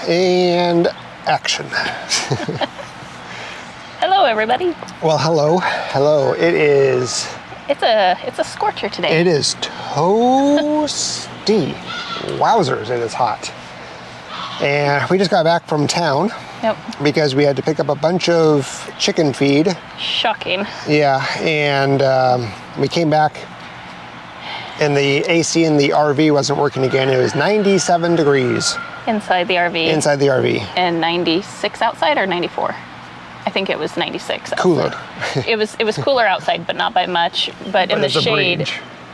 And action. Hello, everybody. Well, hello. It's a scorcher today. It is toasty. Wowzers, it is hot. And we just got back from town. Yep. Because we had to pick up a bunch of chicken feed. Shocking. Yeah, and we came back and the AC in the RV wasn't working again. It was 97 degrees. Inside the RV. Inside the RV. And 96 outside or 94? I think it was 96 outside. Cooler. It was cooler outside, but not by much. But in the shade.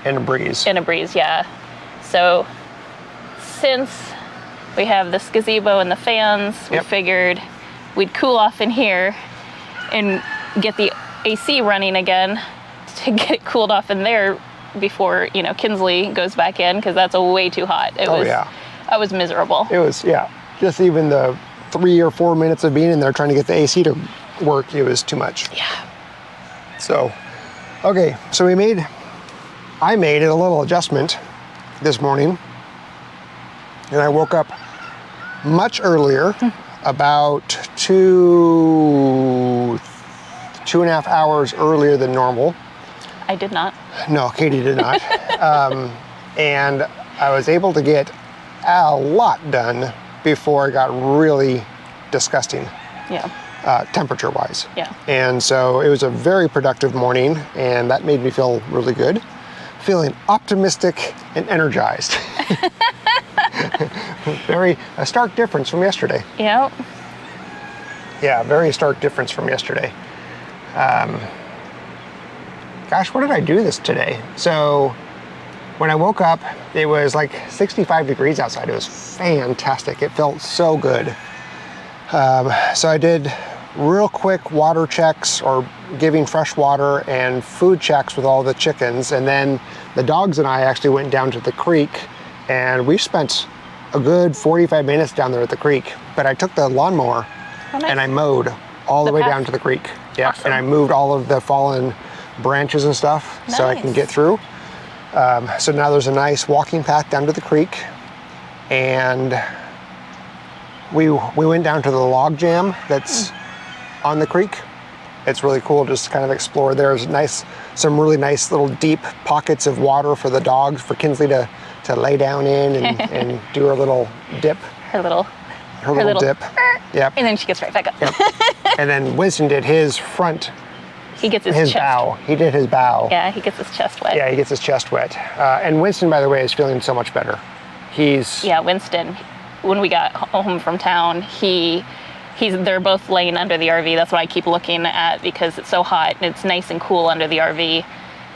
And a breeze. And a breeze, yeah. So since we have this gazebo and the fans, we figured we'd cool off in here and get the AC running again to get it cooled off in there before, Kinsley goes back in, because that's way too hot. I was miserable. It was, just even the 3 or 4 minutes of being in there trying to get the AC to work, it was too much. Yeah. So, okay, so I made a little adjustment this morning, and I woke up much earlier, about 2.5 hours earlier than normal. I did not. No, Katie did not. And I was able to get a lot done before it got really disgusting. Yeah. Temperature-wise. Yeah. And so it was a very productive morning, and that made me feel really good. Feeling optimistic and energized. A stark difference from yesterday. Yep. Yeah, very stark difference from yesterday. Gosh, what did I do today? So when I woke up, it was like 65 degrees outside. It was fantastic. It felt so good. So I did real quick water checks, or giving fresh water and food checks with all the chickens. And then the dogs and I actually went down to the creek, and we spent a good 45 minutes down there at the creek. But I took the lawnmower and I mowed all the way down to the creek. Yeah, awesome. And I moved all of the fallen branches and stuff so I can get through. So now there's a nice walking path down to the creek, and we went down to the log jam that's on the creek. It's really cool just to kind of explore. There's some really nice little deep pockets of water for the dogs, for Kinsley to lay down in and do her little dip. Her little dip. Yep. And then she gets right back up. Yep. And then Winston did his front. He gets his chest. Bow. He did his bow. Yeah, he gets his chest wet. Yeah, he gets his chest wet. And Winston, by the way, is feeling so much better. Winston, when we got home from town, they're both laying under the RV. That's what I keep looking at, because it's so hot and it's nice and cool under the RV.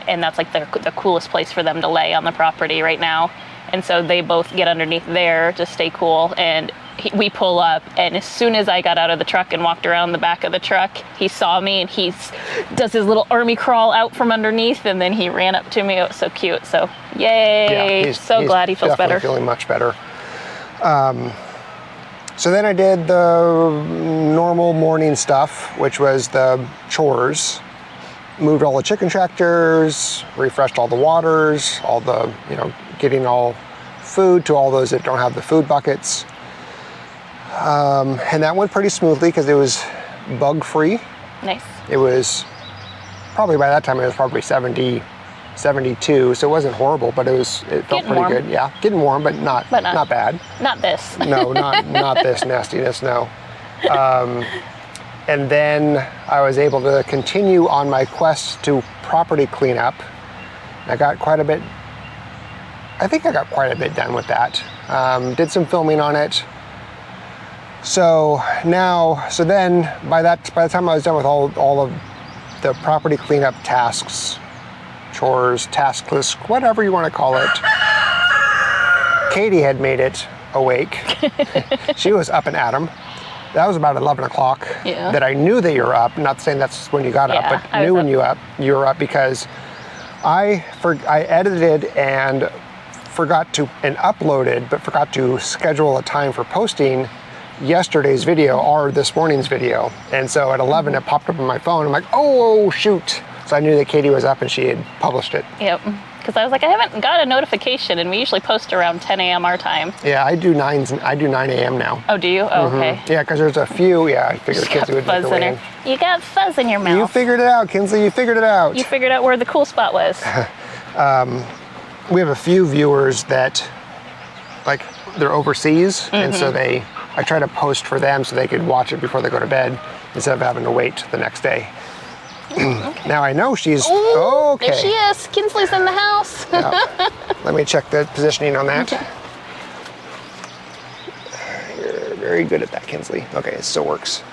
And that's like the coolest place for them to lay on the property right now. And so they both get underneath there to stay cool. And we pull up, and as soon as I got out of the truck and walked around the back of the truck, he saw me, and he does his little army crawl out from underneath, and then he ran up to me. It was so cute. So yay. Yeah, he's glad he feels better. Feeling much better. So then I did the normal morning stuff, which was the chores. Moved all the chicken tractors, refreshed all the waters, all the, getting all food to all those that don't have the food buckets. And that went pretty smoothly because it was bug-free. Nice. It was probably, by that time, it was probably 70, 72, so it wasn't horrible, but it felt pretty good. Yeah, getting warm, but not bad. Not this. No, not this nastiness, no. And then I was able to continue on my quest to property cleanup. I got quite a bit done with that. Did some filming on it. So then by the time I was done with all of the property cleanup tasks, chores, task list, whatever you want to call it, Katie had made it awake. She was up and at 'em. That was about 11 o'clock that I knew that you were up. Not saying that's when you got up, but I knew when you were up, because I edited and uploaded, but forgot to schedule a time for posting yesterday's video or this morning's video. And so at 11 it popped up on my phone. I'm like, oh shoot. So I knew that Katie was up and she had published it. Yep. because I was like, I haven't got a notification, and we usually post around 10 a.m. our time. Yeah, I do 9 a.m. now. Oh, do you? Oh, okay. Yeah, because there's a few. Yeah, I figured kids would make their way in. You got fuzz in your mouth. You figured it out, Kinsley. You figured it out. You figured out where the cool spot was. We have a few viewers that, like, they're overseas, and so I try to post for them so they could watch it before they go to bed instead of having to wait the next day. Okay. Now I know she's okay. There she is. Kinsley's in the house. Yeah. Let me check the positioning on that. You're very good at that, Kinsley. Okay, it still works.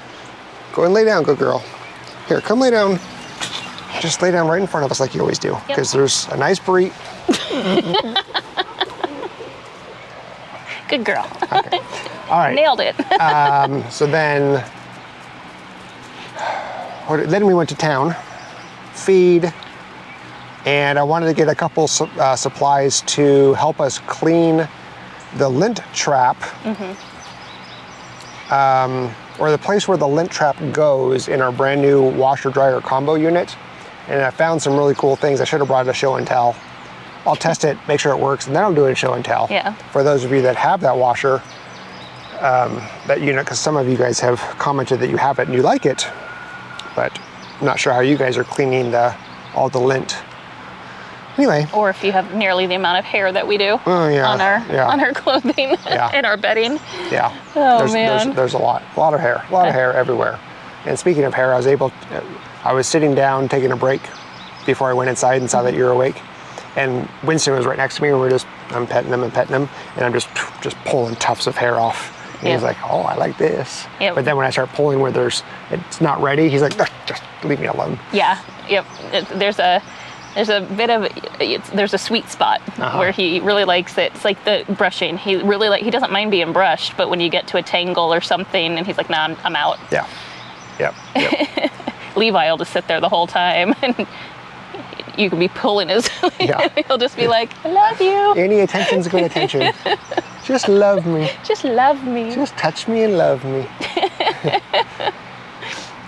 Go and lay down, good girl. Here, come lay down. Just lay down right in front of us like you always do, because there's a nice burrito. Good girl. Okay. All right. Nailed it. So then we went to town, feed, and I wanted to get a couple supplies to help us clean the lint trap, or the place where the lint trap goes in our brand new washer dryer combo unit. And I found some really cool things. I should have brought it a show and tell. I'll test it, make sure it works, and then I'll do a show and tell. Yeah. For those of you that have that washer, that unit, because some of you guys have commented that you have it and you like it, but I'm not sure how you guys are cleaning all the lint. Anyway. Or if you have nearly the amount of hair that we do on our clothing and our bedding. Yeah. Oh, man. There's a lot of hair, of hair everywhere. And speaking of hair, I was sitting down taking a break before I went inside and saw that you're awake. And Winston was right next to me, and I'm petting him, and I'm just pulling tufts of hair off. And he's like, oh, I like this. Yep. But then when I start pulling where it's not ready, he's like, just leave me alone. Yeah, yep. There's a bit of, there's a sweet spot where he really likes it. It's like the brushing. He doesn't mind being brushed, but when you get to a tangle or something, and he's like, nah, I'm out. Yeah. Yep. Levi will just sit there the whole time, and you can be pulling his. He'll just be like, I love you. Any attention's good attention. Just love me. Just love me. Just touch me and love me.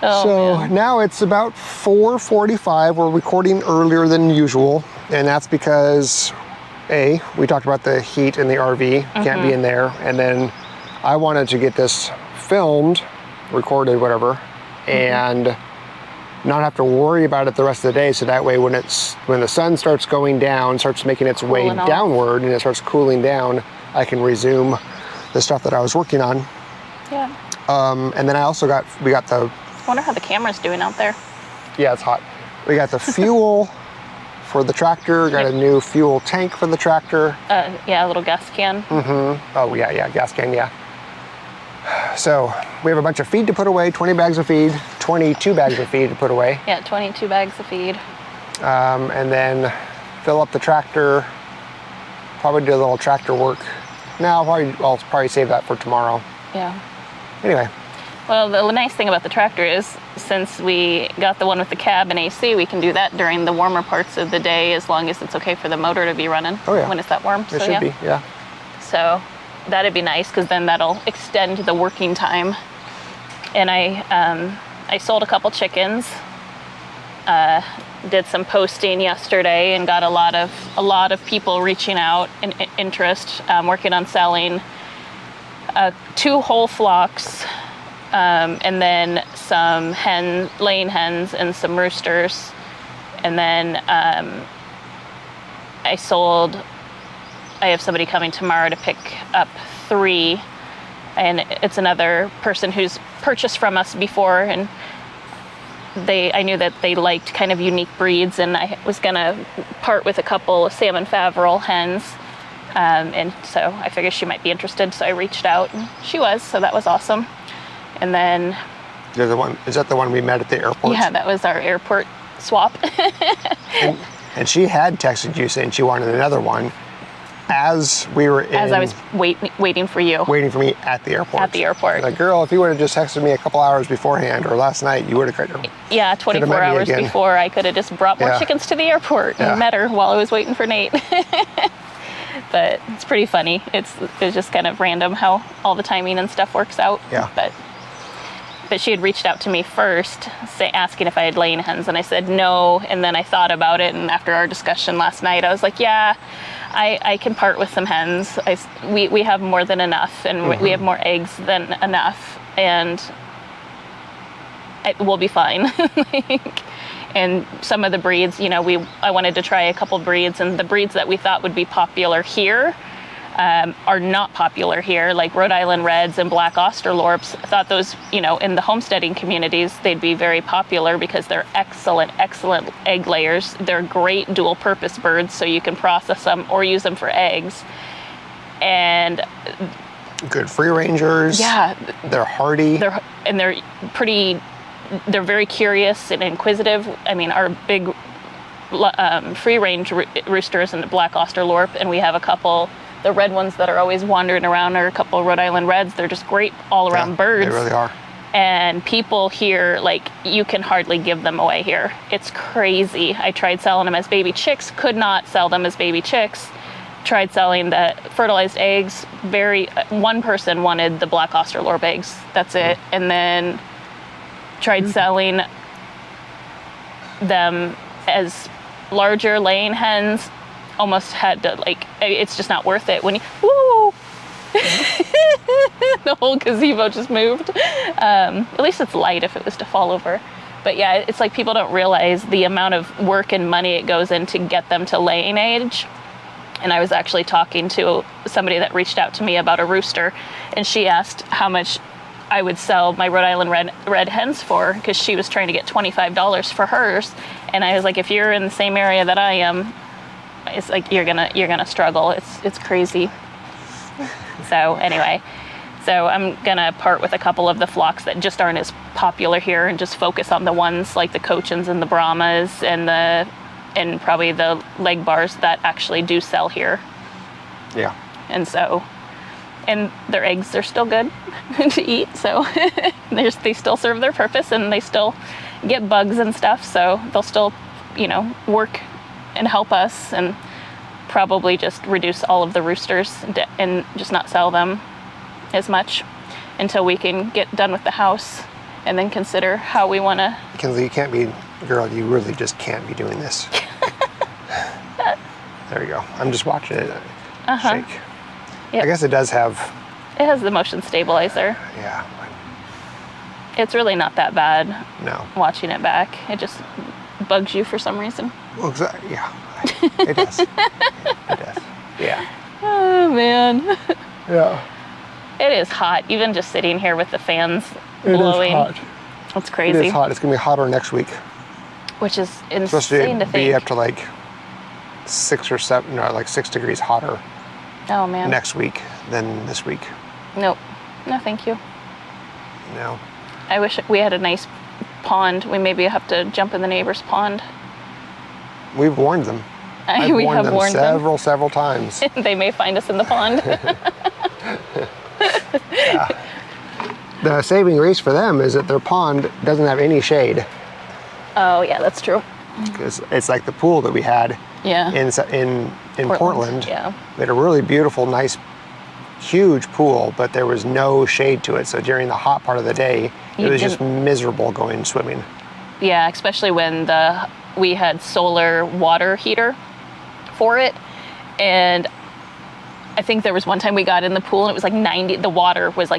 Man. Now it's about 4:45. We're recording earlier than usual, and that's because we talked about the heat in the RV, can't be in there, and then I wanted to get this filmed, recorded, whatever, and not have to worry about it the rest of the day, so that way when the sun starts going down, starts making its way downward, and it starts cooling down, I can resume the stuff that I was working on. Yeah. And then we got the... I wonder how the camera's doing out there. Yeah, it's hot. We got the fuel for the tractor, got a new fuel tank for the tractor. Yeah, a little gas can. Oh, yeah, gas can, yeah. So we have a bunch of feed to put away, 20 bags of feed, 22 bags of feed to put away. Yeah, 22 bags of feed. And then fill up the tractor, probably do a little tractor work. No, I'll probably save that for tomorrow. Yeah. Anyway. Well, the nice thing about the tractor is, since we got the one with the cab and AC, we can do that during the warmer parts of the day, as long as it's okay for the motor to be running when it's that warm. It should be, yeah. So that'd be nice, because then that'll extend the working time. And I sold a couple chickens, did some posting yesterday, and got a lot of people reaching out in interest, working on selling 2 whole flocks, and then some laying hens and some roosters. And then I have somebody coming tomorrow to pick up 3, and it's another person who's purchased from us before, and I knew that they liked kind of unique breeds, and I was gonna part with a couple of salmon Faverol hens, and so I figured she might be interested, so I reached out, and she was, so that was awesome. And then is that the one we met at the airport? Yeah, that was our airport swap. and she had texted you saying she wanted another one as we were as I was waiting for you. Waiting for me at the airport. At the airport. Like, girl, if you would have just texted me a couple hours beforehand or last night, you would have... Yeah, 24 hours before, I could have just brought more chickens to the airport and met her while I was waiting for Nate. But it's pretty funny. It's just kind of random how all the timing and stuff works out. Yeah. But but she had reached out to me first, asking if I had laying hens, and I said no. And then I thought about it, and after our discussion last night, I was like, yeah, I can part with some hens. We have more than enough, and we have more eggs than enough, and we'll be fine. And some of the breeds, I wanted to try a couple breeds, and the breeds that we thought would be popular here are not popular here, like Rhode Island Reds and Black Australorps. I thought those, in the homesteading communities, they'd be very popular because they're excellent egg layers. They're great dual purpose birds, so you can process them or use them for eggs. And good free rangers. Yeah. They're hardy. They're very curious and inquisitive. I mean, our big free range rooster is a Black Australorp, and we have a couple. The red ones that are always wandering around are a couple of Rhode Island Reds. They're just great all-around birds. They really are. And people here, you can hardly give them away here. It's crazy. I tried selling them as baby chicks, could not sell them as baby chicks. Tried selling the fertilized eggs. One person wanted the Black Australorp eggs. That's it. And then tried selling them as larger laying hens. Almost had to, it's just not worth it when the whole gazebo just moved. At least it's light if it was to fall over. But yeah, it's like people don't realize the amount of work and money it goes in to get them to laying age. And I was actually talking to somebody that reached out to me about a rooster, and she asked how much I would sell my Rhode Island red hens for, because she was trying to get $25 for hers. And I was like, if you're in the same area that I am, it's like you're gonna struggle. It's crazy. So anyway, I'm gonna part with a couple of the flocks that just aren't as popular here and just focus on the ones like the Cochins and the Brahmas and probably the leg bars that actually do sell here. Yeah. And their eggs are still good to eat, so they still serve their purpose, and they still get bugs and stuff, so they'll still, work and help us, and probably just reduce all of the roosters and just not sell them as much until we can get done with the house and then consider how we want to. Kinsley, you really just can't be doing this. There you go. I'm just watching it shake. Yep. I guess it does have. It has the motion stabilizer. Yeah. It's really not that bad. No. Watching it back, it just bugs you for some reason. Well, yeah, it does. It does. Yeah. Oh man. Yeah. It is hot, even just sitting here with the fans blowing. It is hot. It's crazy. It is hot. It's gonna be hotter next week. Which is insane supposed to be think. up to 6 or 7, no, 6 degrees hotter. Oh man. Next week than this week. Nope. No, thank you. No. I wish we had a nice pond. We maybe have to jump in the neighbor's pond. We've warned them. We have warned them several times. They may find us in the pond. Yeah. The saving grace for them is that their pond doesn't have any shade. Oh yeah, that's true. Because it's like the pool that we had in Portland. Yeah. We had a really beautiful, nice, huge pool, but there was no shade to it. So during the hot part of the day, it was just miserable going swimming. Yeah, especially when we had solar water heater for it, and I think there was one time we got in the pool and it was 90. The water was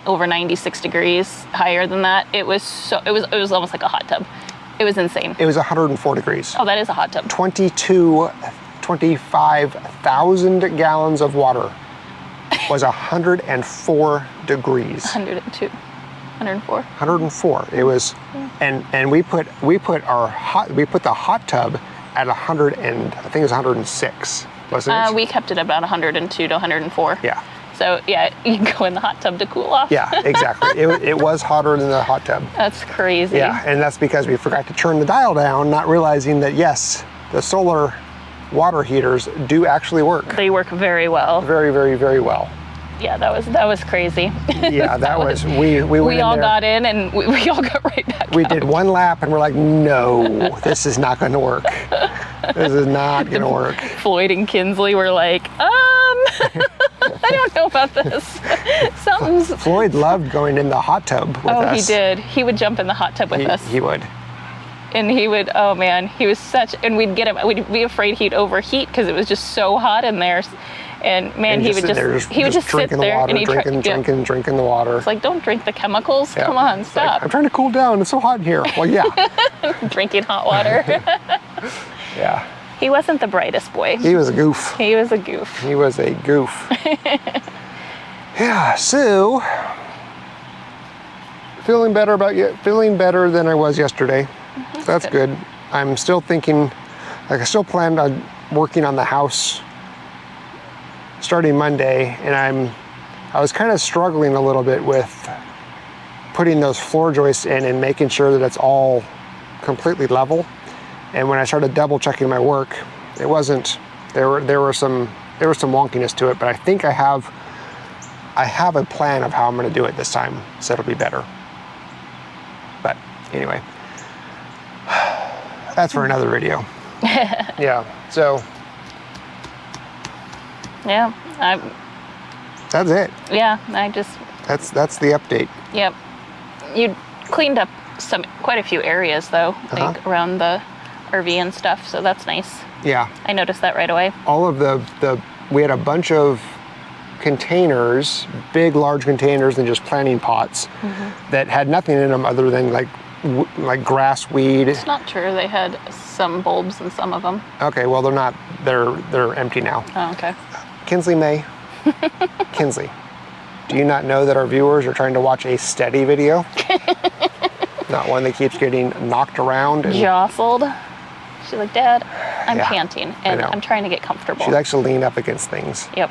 over 96 degrees higher than that. It was almost like a hot tub. It was insane. It was 104 degrees. Oh, that is a hot tub. 25,000 gallons of water was 104 degrees. 102. 104. 104. It was, and we put the hot tub at 100 and I think it was 106, wasn't it? We kept it about 102 to 104. Yeah. So yeah, you can go in the hot tub to cool off. Yeah, exactly. it was hotter than the hot tub. That's crazy. Yeah, and that's because we forgot to turn the dial down, not realizing that yes, the solar water heaters do actually work. They work very well. Very, very, very well. Yeah, that was crazy. Yeah, that was we went all in there, got in and we all got right back we out. did one lap and we're like, no, this is not going to work. This is not going to work. Floyd and Kinsley were like, I don't know about this. Something's... Floyd loved going in the hot tub with us. Oh, he did. He would jump in the hot tub with us. He would. And he would, oh man, he was such, and we'd be afraid he'd overheat because it was just so hot in there. And man, he would just sit there and he'd drinking the water. It's like, don't drink the chemicals. Yeah. Come on, stop. Like, I'm trying to cool down. It's so hot in here. Well, yeah. Drinking hot water. Yeah. He wasn't the brightest boy. He was a goof. He was a goof. He was a goof. Yeah, so feeling better than I was yesterday. That's good. I'm still thinking, like I still planned on working on the house starting Monday, and I was kind of struggling a little bit with putting those floor joists in and making sure that it's all completely level. And when I started double checking my work, it wasn't, there was some wonkiness to it, but I think I have a plan of how I'm going to do it this time, so it'll be better. But anyway, that's for another video. Yeah, so. Yeah, that's it. Yeah, That's the update. Yep. You cleaned up quite a few areas though, like around the RV and stuff, so that's nice. Yeah. I noticed that right away. All of we had a bunch of containers, big, large containers, and just planting pots that had nothing in them other than like grass, weed. It's not true. They had some bulbs in some of them. Okay, well they're empty now. Oh, okay. Kinsley May. Kinsley, do you not know that our viewers are trying to watch a steady video? Not one that keeps getting knocked around and jostled. She's like, Dad, I'm panting and I'm trying to get comfortable. She likes to lean up against things. Yep.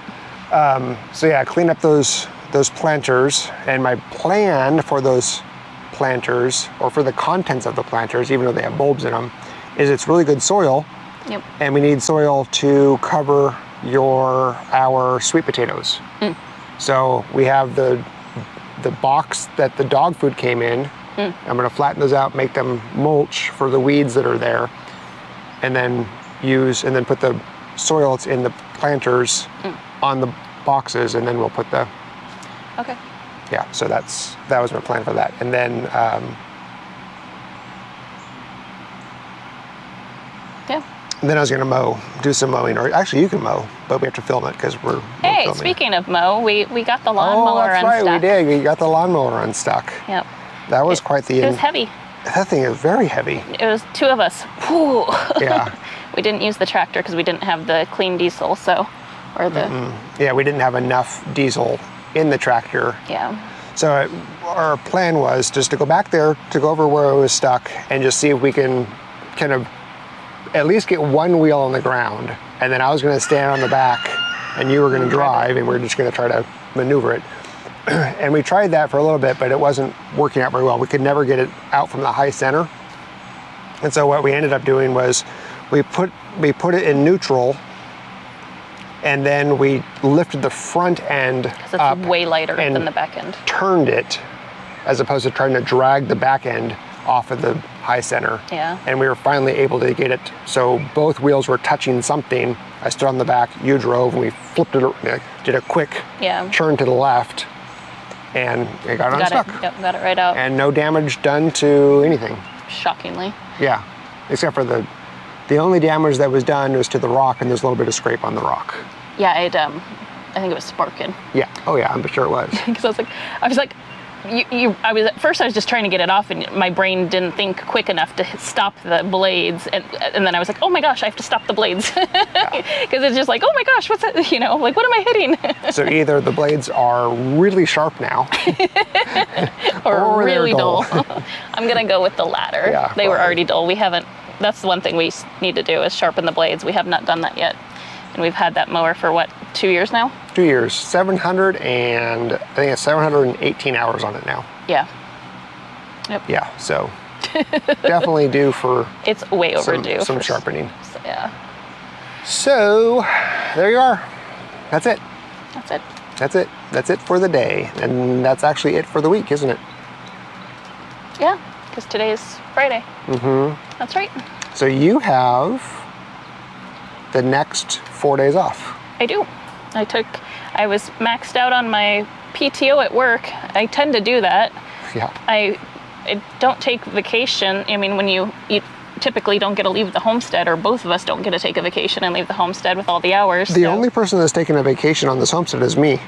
So yeah, clean up those planters, and my plan for those planters, or for the contents of the planters, even though they have bulbs in them, is it's really good soil. Yep. And we need soil to cover our sweet potatoes. So we have the box that the dog food came in. I'm going to flatten those out, make them mulch for the weeds that are there, and then put the soil that's in the planters on the boxes, and then we'll put the. Okay. Yeah, so that was my plan for that, and then. Yeah. And then I was going to do some mowing, or actually you can mow, but we have to film it because we're Hey, filming. Speaking of mow, we got the lawnmower unstuck. Oh, that's right, we did. We got the lawnmower unstuck. Yep. That was quite the... It was heavy. That thing is very heavy. It was two of us. Whew. Yeah. We didn't use the tractor because we didn't have the clean diesel, Yeah, we didn't have enough diesel in the tractor. Yeah. So our plan was just to go back there, to go over where it was stuck, and just see if we can kind of at least get one wheel on the ground, and then I was going to stand on the back and you were going to drive, and we're just going to try to maneuver it. And we tried that for a little bit, but it wasn't working out very well. We could never get it out from the high center. And so what we ended up doing was we put it in neutral, and then we lifted the front end up. It's way lighter than the back end. Turned it, as opposed to trying to drag the back end off of the high center. Yeah. And we were finally able to get it so both wheels were touching something. I stood on the back, you drove, and we flipped it, did a quick turn to the left, and it got unstuck. Yep, got it right out. And no damage done to anything. Shockingly. Yeah, except for the only damage that was done was to the rock, and there's a little bit of scrape on the rock. Yeah, I think it was sparking. Yeah, oh yeah, I'm sure it was. Because I was like, at first I was just trying to get it off, and my brain didn't think quick enough to stop the blades, and then I was like, oh my gosh, I have to stop the blades, because it's just like, oh my gosh, what's that? Like, what am I hitting? So either the blades are really sharp now, or really dull. I'm gonna go with the latter. Yeah, they were already dull. We haven't. That's the one thing we need to do is sharpen the blades. We have not done that yet, and we've had that mower for what, 2 years now? 2 years, 718 hours on it now. Yeah. Yep. Yeah, so definitely due for it's way overdue some sharpening. So, yeah. So there you are. That's it. That's it. That's it. That's it for the day, and that's actually it for the week, isn't it? Yeah, because today is Friday. Mm-hmm. That's right. So you have the next 4 days off. I do. I was maxed out on my PTO at work. I tend to do that. Yeah. I don't take vacation. I mean, when you typically don't get to leave the homestead, or both of us don't get to take a vacation and leave the homestead with all the hours. The only person that's taken a vacation on this homestead is me.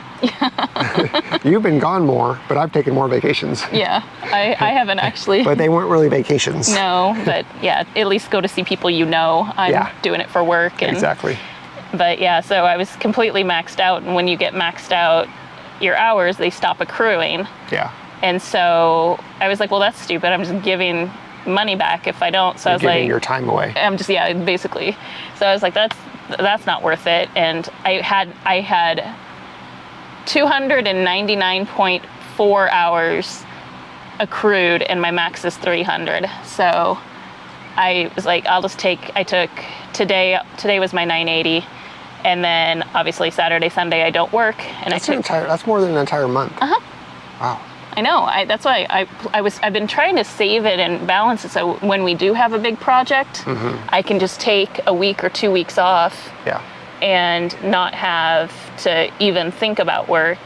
You've been gone more, but I've taken more vacations. Yeah, I haven't actually. But they weren't really vacations. No, but yeah, at least go to see people you know. I'm doing it for work. And, exactly. But yeah, so I was completely maxed out, and when you get maxed out, your hours, they stop accruing. Yeah. And so I was like, well, that's stupid. I'm just giving money back if I don't. So I was like, giving your time away. I'm just, basically. So I was like, that's not worth it. And I had 299.4 hours accrued, and my max is 300. So I was like, today was my 980. And then obviously Saturday, Sunday, I don't work. And that's more than an entire month. Uh-huh. Wow. I know. That's why I've been trying to save it and balance it so when we do have a big project, I can just take a week or 2 weeks off. Yeah. And not have to even think about work,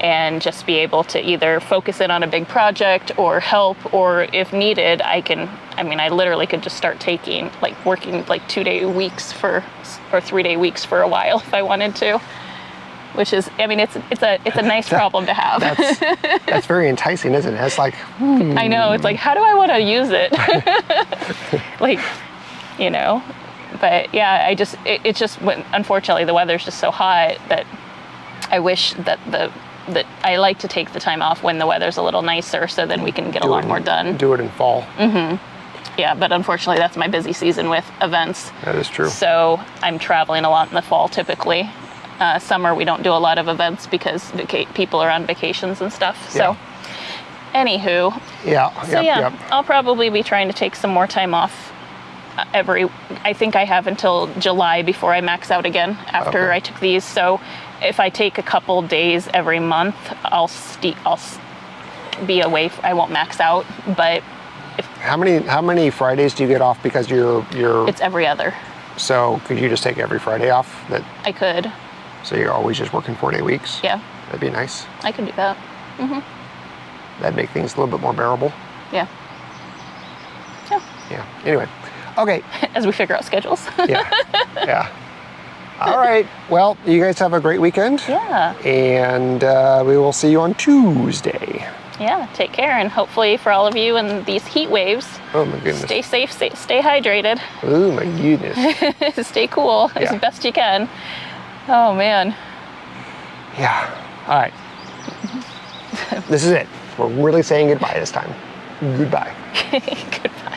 and just be able to either focus in on a big project or help, or if needed, I literally could just start working 2 day weeks or 3 day weeks for a while if I wanted to. Which is, it's a nice problem to have. That's very enticing, isn't it? It's like, I know, it's like, how do I want to use it? But yeah, it's just, unfortunately, the weather's just so hot that I wish that I like to take the time off when the weather's a little nicer, so then we can get a lot more done. Do it in fall. Mm-hmm. Yeah, but unfortunately, that's my busy season with events. That is true. So I'm traveling a lot in the fall typically. Summer, we don't do a lot of events because people are on vacations and stuff. So, anywho. Yeah. I'll probably be trying to take some more time off I think I have until July before I max out again after I took these. So if I take a couple days every month, I'll be away. I won't max out, but how many Fridays do you get off because you're it's every other. So could you just take every Friday off? I could. So you're always just working 4-day weeks? Yeah. That'd be nice. I could do that. Mm-hmm. That'd make things a little bit more bearable. Yeah. Yeah. Anyway. Okay. As we figure out schedules. Yeah. All right. Well, you guys have a great weekend. Yeah. And we will see you on Tuesday. Yeah. Take care, and hopefully for all of you in these heat waves. Oh my goodness. Stay safe. Stay hydrated. Oh my goodness. Stay cool as best you can. Oh man. Yeah. All right. This is it. We're really saying goodbye this time. Goodbye. Goodbye.